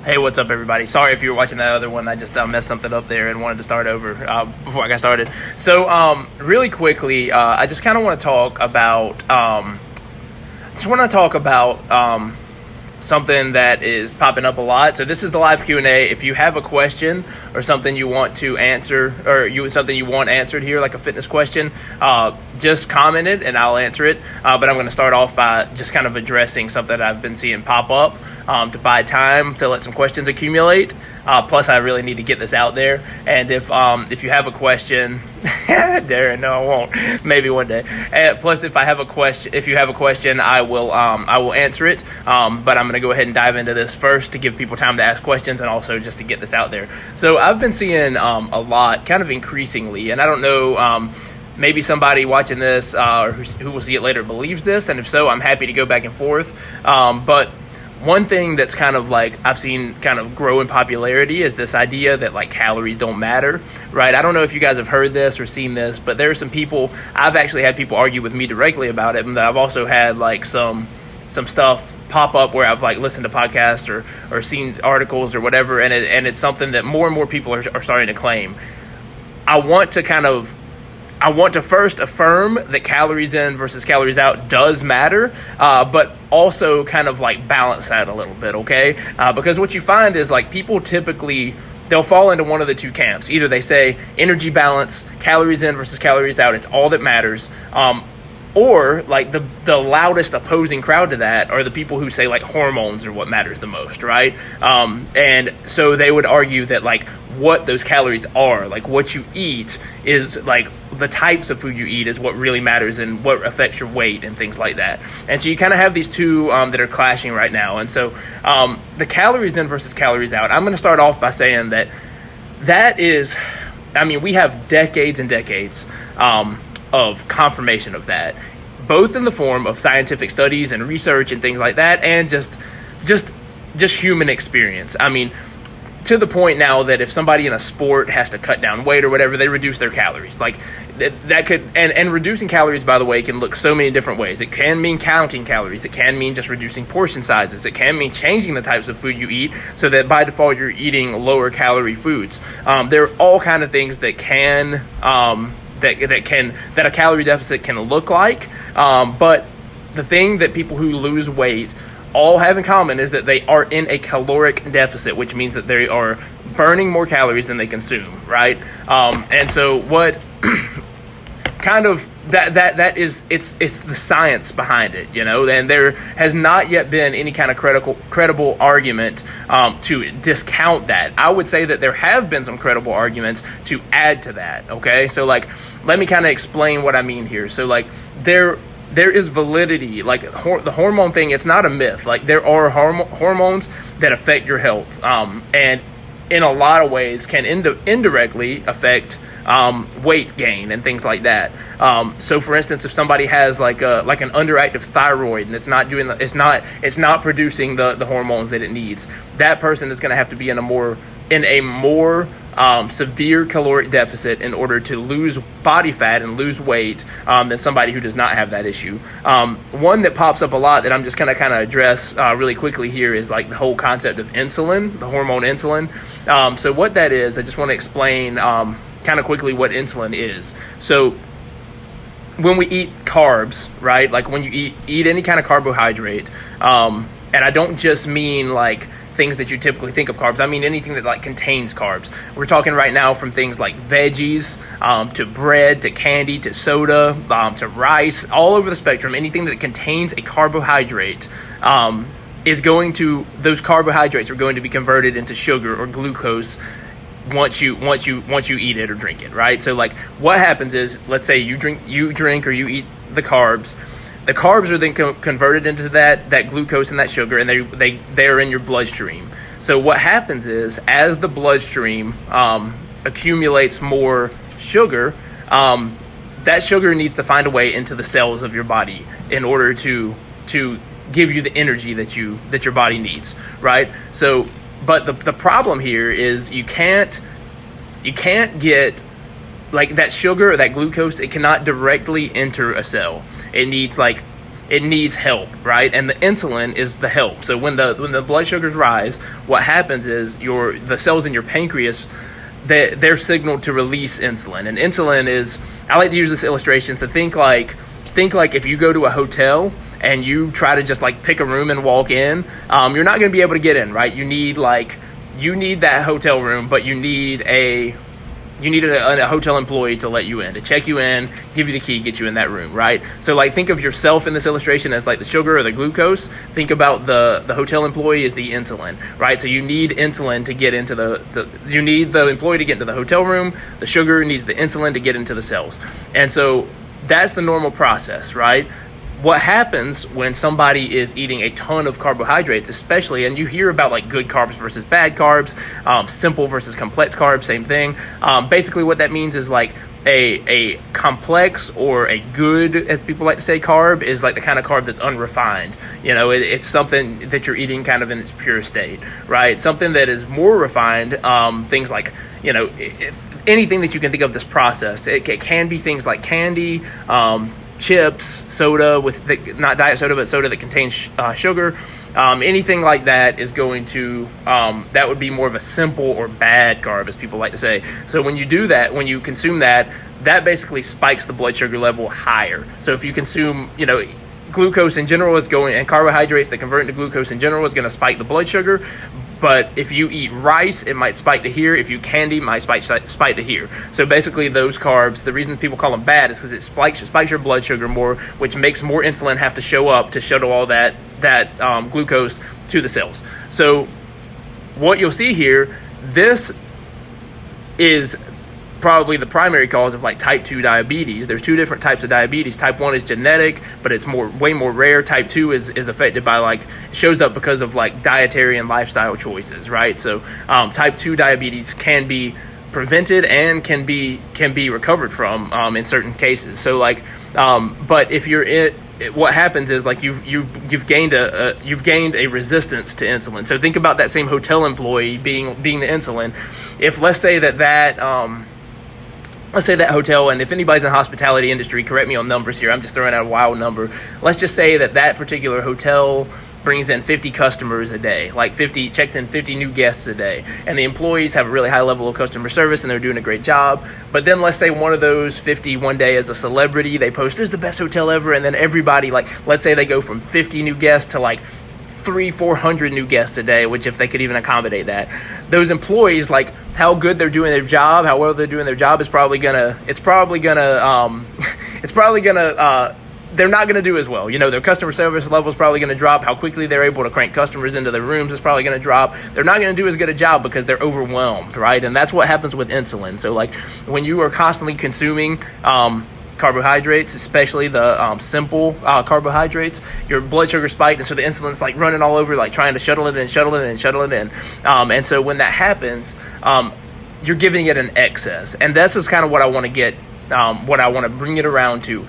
Hey, what's up, everybody? Sorry if you were watching that other one. I just messed something up there and wanted to start over before I got started. So, really quickly, I just kind of want to talk about something that is popping up a lot. So this is the live Q&A. If you have a question or something you want to answer, or something you want answered here, like a fitness question, just comment it and I'll answer it. But I'm going to start off by just kind of addressing something I've been seeing pop up to buy time to let some questions accumulate. Plus, I really need to get this out there. And if you have a question, Darren, no, I won't. Maybe one day. Plus, if you have a question, I will answer it. But I'm going to go ahead and dive into this first to give people time to ask questions and also just to get this out there. So I've been seeing a lot, kind of increasingly, and I don't know. Maybe somebody watching this or who will see it later believes this, and if so, I'm happy to go back and forth. But one thing that's kind of like I've seen kind of grow in popularity is this idea that like calories don't matter, right? I don't know if you guys have heard this or seen this, but there are some people, I've actually had people argue with me directly about it, and I've also had like some stuff pop up where I've like listened to podcasts or seen articles or whatever, and it's something that more and more people are starting to claim. I want to first affirm that calories in versus calories out does matter, but also kind of like balance that a little bit, okay? Because what you find is like people typically, they'll fall into one of the two camps. Either they say energy balance, calories in versus calories out, it's all that matters. Or like the loudest opposing crowd to that are the people who say like hormones are what matters the most, right? And so they would argue that like what those calories are, like what you eat is like the types of food you eat is what really matters and what affects your weight and things like that. And so you kind of have these two that are clashing right now. And so the calories in versus calories out, I'm going to start off by saying that is, I mean, we have decades and decades of confirmation of that, both in the form of scientific studies and research and things like that, and just human experience. I mean, to the point now that if somebody in a sport has to cut down weight or whatever, they reduce their calories. Like that could, and reducing calories, by the way, can look so many different ways. It can mean counting calories. It can mean just reducing portion sizes. It can mean changing the types of food you eat so that by default you're eating lower calorie foods. There are all kind of things that can that a calorie deficit can look like, but the thing that people who lose weight all have in common is that they are in a caloric deficit, which means that they are burning more calories than they consume, right? And so what kind of that is, it's the science behind it, you know, and there has not yet been any kind of credible argument to discount that. I would say that there have been some credible arguments to add to that, okay? So like, let me kind of explain what I mean here. So like there is validity, like the hormone thing, it's not a myth. Like there are hormones that affect your health, and in a lot of ways can indirectly affect weight gain and things like that. So for instance, if somebody has like an underactive thyroid and it's not producing the hormones that it needs, that person is going to have to be in a more severe caloric deficit in order to lose body fat and lose weight than somebody who does not have that issue. One that pops up a lot that I'm just going to kind of address really quickly here is like the whole concept of insulin, the hormone insulin. So what that is, I just want to explain kind of quickly what insulin is. So when we eat carbs, right, like when you eat any kind of carbohydrate, and I don't just mean like things that you typically think of carbs. I mean anything that like contains carbs. We're talking right now from things like veggies, to bread, to candy, to soda, to rice, all over the spectrum. Anything that contains a carbohydrate those carbohydrates are going to be converted into sugar or glucose once you eat it or drink it, right? So like what happens is, let's say you drink or you eat the carbs. The carbs are then converted into that glucose and that sugar, and they're in your bloodstream. So what happens is, as the bloodstream accumulates more sugar, that sugar needs to find a way into the cells of your body in order to give you the energy that your body needs, right? So, but the problem here is you can't get like that sugar or that glucose. It cannot directly enter a cell. It needs like it needs help, right? And the insulin is the help. So when the blood sugars rise, what happens is the cells in your pancreas, they're signaled to release insulin. And insulin is, I like to use this illustration. So think like if you go to a hotel and you try to just like pick a room and walk in, you're not going to be able to get in, right? You need that hotel room, but you need a hotel employee to let you in, to check you in, give you the key, get you in that room, right? So like think of yourself in this illustration as like the sugar or the glucose. Think about the hotel employee as the insulin, right? So you need insulin to get into you need the employee to get into the hotel room. The sugar needs the insulin to get into the cells. And so that's the normal process, right? What happens when somebody is eating a ton of carbohydrates, especially, and you hear about like good carbs versus bad carbs, simple versus complex carbs, same thing. Basically what that means is like a complex or a good, as people like to say, carb is like the kind of carb that's unrefined. It's something that you're eating kind of in its pure state, right? Something that is more refined, things like, anything that you can think of that's processed. It can be things like candy, chips, soda not diet soda, but soda that contains sugar. Anything like that is going to, that would be more of a simple or bad carb, as people like to say. So when you do that, when you consume that basically spikes the blood sugar level higher. So if you consume, glucose in general is going, and carbohydrates that convert into glucose in general is going to spike the blood sugar. But if you eat rice, it might spike to here. If you candy, it might spike to here. So basically those carbs, the reason people call them bad is because it spikes your blood sugar more, which makes more insulin have to show up to shuttle all that glucose to the cells. So what you'll see here, this is probably the primary cause of like type 2 diabetes. There's two different types of diabetes. Type 1 is genetic, but it's way more rare. Type 2 is affected by shows up because of like dietary and lifestyle choices, right? So type 2 diabetes can be prevented and can be recovered from in certain cases. So but if you're what happens is like you've gained a resistance to insulin. So think about that same hotel employee being the insulin. If let's say that hotel, and if anybody's in the hospitality industry, correct me on numbers here, I'm just throwing out a wild number. Let's just say that particular hotel brings in 50 customers a day, checks in 50 new guests a day, and the employees have a really high level of customer service and they're doing a great job. But then let's say one of those 50 one day is a celebrity, they post, "This is the best hotel ever," and then everybody, let's say they go from 50 new guests to 300-400 new guests a day, which if they could even accommodate that, those employees, how good they're doing their job, how well they're doing their job they're not going to do as well. Their customer service level is probably going to drop. How quickly they're able to crank customers into their rooms is probably going to drop. They're not going to do as good a job because they're overwhelmed, right? And that's what happens with insulin. So when you are constantly consuming carbohydrates, especially the simple carbohydrates, your blood sugar spiked, and so the insulin's running all over, trying to shuttle it in. And so when that happens, you're giving it an excess, and this is kind of what I want to get, what I want to bring it around to.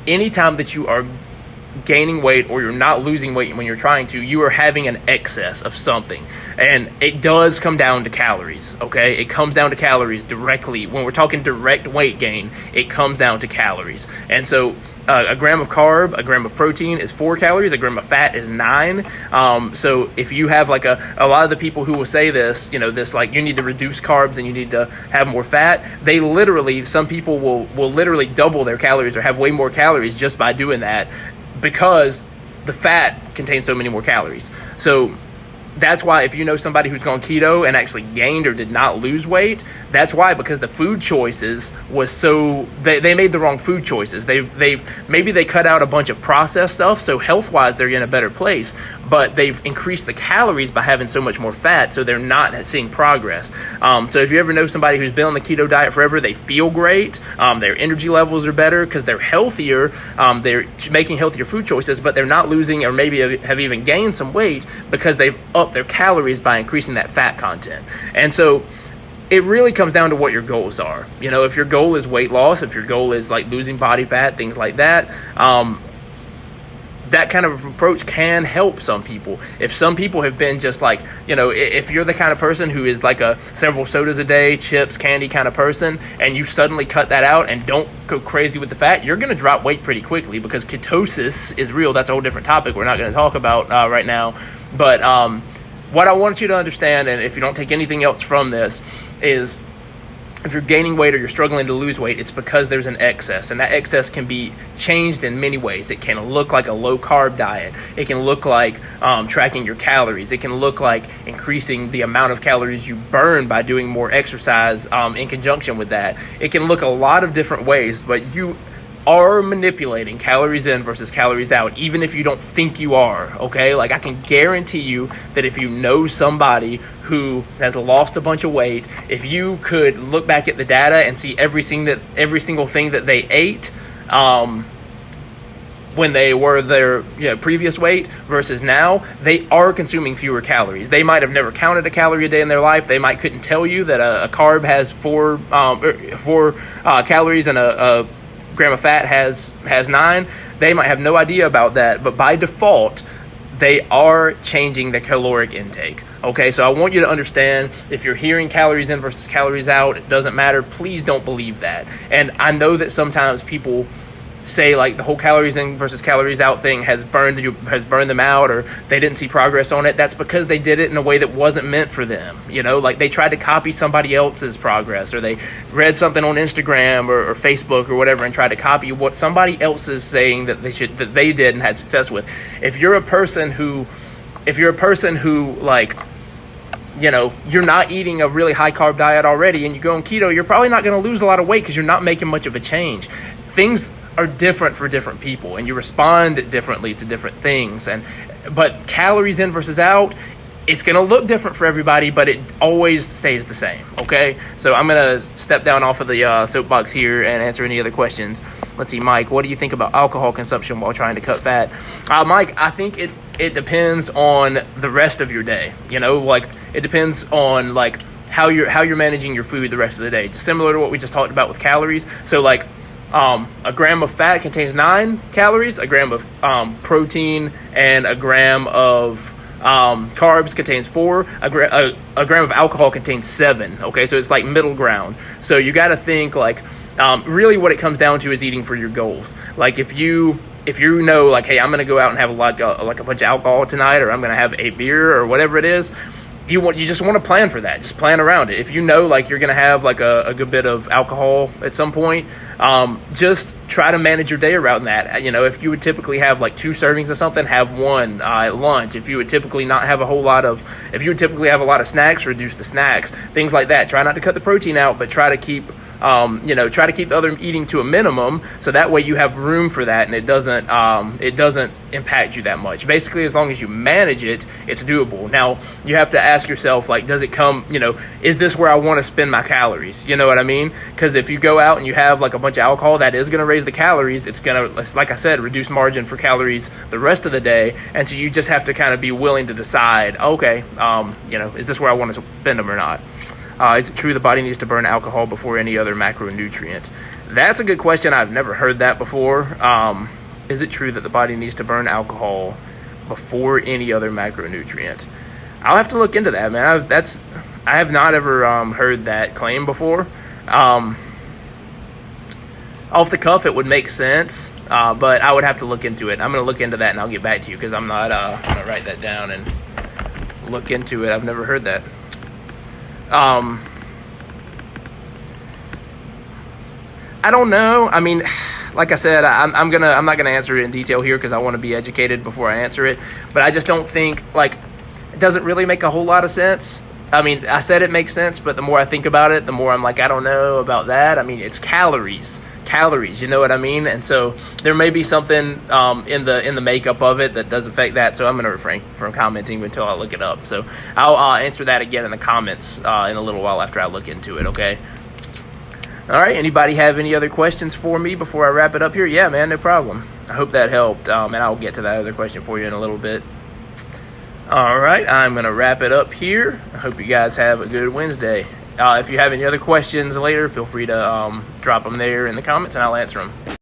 Anytime that you are gaining weight or you're not losing weight when you're trying to, you are having an excess of something. And it does come down to calories, okay? It comes down to calories directly. When we're talking direct weight gain, it comes down to calories. And so a gram of carb, a gram of protein is 4 calories, a gram of fat is 9. So if you have a lot of the people who will say this, you need to reduce carbs and you need to have more fat, some people will literally double their calories or have way more calories just by doing that, because the fat contains so many more calories. So that's why if you know somebody who's gone keto and actually gained or did not lose weight, that's why, because the food choices was they made the wrong food choices. Maybe they cut out a bunch of processed stuff, so health-wise they're in a better place, but they've increased the calories by having so much more fat, so they're not seeing progress. So if you ever know somebody who's been on the keto diet forever, they feel great, their energy levels are better because they're healthier, they're making healthier food choices, but they're not losing or maybe have even gained some weight because they've upped their calories by increasing that fat content. And so it really comes down to what your goals are. If your goal is weight loss, if your goal is losing body fat, things like that, that kind of approach can help some people. If some people have been just like, if you're the kind of person who is like a several sodas a day, chips, candy kind of person, and you suddenly cut that out and don't go crazy with the fat, you're going to drop weight pretty quickly, because ketosis is real. That's a whole different topic we're not going to talk about right now. But what I want you to understand, and if you don't take anything else from this, is if you're gaining weight or you're struggling to lose weight, it's because there's an excess, and that excess can be changed in many ways. It can look like a low-carb diet. It can look like tracking your calories. It can look like increasing the amount of calories you burn by doing more exercise in conjunction with that. It can look a lot of different ways, but you are manipulating calories in versus calories out, even if you don't think you are, okay? Like, I can guarantee you that if you know somebody who has lost a bunch of weight, if you could look back at the data and see every single thing that they ate when they were their previous weight versus now, they are consuming fewer calories. They might have never counted a calorie a day in their life. They might couldn't tell you that a carb has four calories and a gram of fat has 9. They might have no idea about that, but by default, they are changing the caloric intake. Okay, so I want you to understand, if you're hearing calories in versus calories out, it doesn't matter. Please don't believe that. And I know that sometimes people say like the whole calories in versus calories out thing has burned them out, or they didn't see progress on it. That's because they did it in a way that wasn't meant for them. Like they tried to copy somebody else's progress, or they read something on Instagram or Facebook or whatever and tried to copy what somebody else is saying that they did and had success with. If you're a person who like, you're not eating a really high carb diet already and you go on keto, you're probably not going to lose a lot of weight because you're not making much of a change. Things are different for different people, and you respond differently to different things. But calories in versus out, it's going to look different for everybody, but it always stays the same, okay? So I'm going to step down off of the soapbox here and answer any other questions. Let's see, Mike, what do you think about alcohol consumption while trying to cut fat? Mike, I think it depends on the rest of your day. Like it depends on like how you're managing your food the rest of the day. Just similar to what we just talked about with calories. So like, a gram of fat contains 9 calories, a gram of protein and a gram of carbs contains 4, a gram of alcohol contains 7, okay? So it's like middle ground. So you got to think like, really what it comes down to is eating for your goals. Like if you know like, hey, I'm going to go out and have a bunch of alcohol tonight, or I'm going to have a beer or whatever it is, you just want to plan for that. Just plan around it. If you know like you're going to have like a good bit of alcohol at some point, just try to manage your day around that. If you would typically have like 2 servings of something, have 1 at lunch. If you would typically have a lot of snacks, reduce the snacks, things like that. Try not to cut the protein out, but try to keep the other eating to a minimum, so that way you have room for that and it doesn't impact you that much. Basically, as long as you manage it, it's doable. Now, you have to ask yourself, like, does it come, is this where I want to spend my calories? You know what I mean? Because if you go out and you have like a bunch of alcohol, that is going to raise the calories. It's going to, like I said, reduce margin for calories the rest of the day. And so you just have to kind of be willing to decide, okay, is this where I want to spend them or not? Is it true the body needs to burn alcohol before any other macronutrient? That's a good question. I've never heard that before. Is it true that the body needs to burn alcohol before any other macronutrient? I'll have to look into that, man. I have not ever heard that claim before. Off the cuff, it would make sense, but I would have to look into it. I'm going to look into that and I'll get back to you, because I'm not going to write that down and look into it. I've never heard that. I don't know. I mean, like I said, I'm not gonna answer it in detail here because I want to be educated before I answer it. But I just don't think, like, it doesn't really make a whole lot of sense. I mean, I said it makes sense, but the more I think about it, the more I'm like, I don't know about that. I mean, it's calories, you know what I mean? And so there may be something in the makeup of it that does affect that. So I'm going to refrain from commenting until I look it up. So I'll answer that again in the comments in a little while after I look into it, okay? All right, anybody have any other questions for me before I wrap it up here? Yeah, man, no problem. I hope that helped, and I'll get to that other question for you in a little bit. All right, I'm going to wrap it up here. I hope you guys have a good Wednesday. If you have any other questions later, feel free to drop them there in the comments, and I'll answer them.